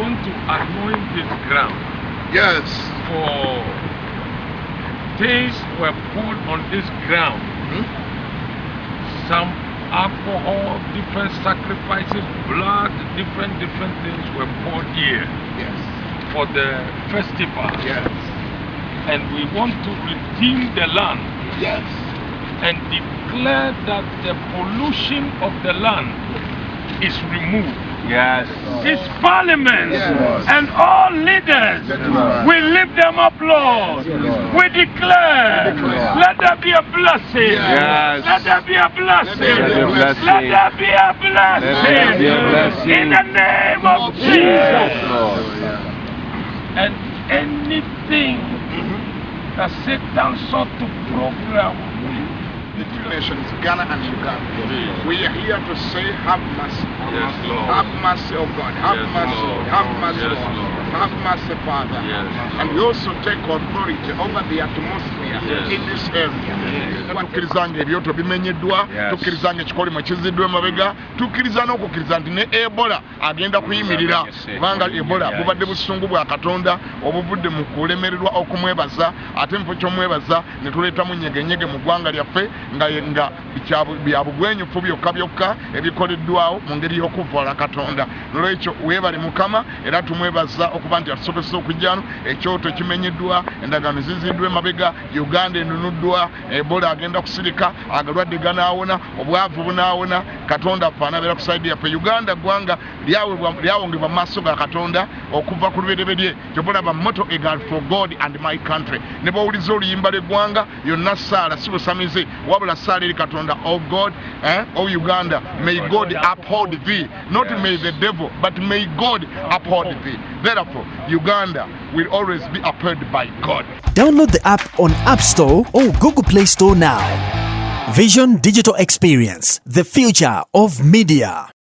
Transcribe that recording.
going to anoint this ground. Yes. For things were poured on this ground. Some alcohol, different sacrifices, blood, different things were poured here. Yes. For the festival. Yes. And we want to redeem the land. Yes. And declare that the pollution of the land is removed. Yes. This parliament Yes. and all leaders, we lift them up, Lord. We declare, let there be a blessing. Yes. Let there be a blessing. Let there be a blessing. Let there be a blessing. Let there be a blessing. In the name of Yes, Jesus. Lord. And anything that Satan sought to program The two nations, Ghana and Uganda. We are here to say, have mercy. Yes, Lord. Have mercy, oh God. Have Yes, mercy, Lord. Have mercy, Yes, Lord. Lord. Have mercy, Father. Yes, And we also take authority over the atmosphere Yes. in this area. Yes. Tukirizanga ebyoto bimenyeddwa, Yes. tukirizanga ekikolimo kiziddwa emabega, tukkiriza n'okukkiriza nti ne Ebola agenda kuyimirira kubanga Ebola bubadde busungu bwa Katonda obuvudde mu kulemererwa okumwebaza ate mu ky'omwebaza ne tuleetamu nyegenyege mu ggwanga lyaffe nga bya bugwenyufu byokka ebikoleddwawo mu ngeri y'okuvoola Katonda. Nolwekyo weebale Mukama era tumwebaza okuba nti atusobozesa okujjano ekyoto kimenyeddwa, endagaano ziziddwa emabega, Uganda enunuddwa, Ebola agenda kusirika, agalwadde ganaawona, obwavu bunaawona, Katonda affe anabeera ku saidi yaffe. Uganda ggwanga lyawongebwa mu maaso ga Katonda okuva ku lubereberye. Ky'olaba motto egal for God and my country. Ne bw'owuliza oluyimba lw'eggwanga yonna saala si busamize wabula saala eri Katonda. Oh God, oh Uganda, may God uphold thee. Not may the devil, but may God uphold thee. Therefore, Uganda will always be upheld by God. Download the app on App Store or Google Play Store now. Vision Digital Experience, the future of media.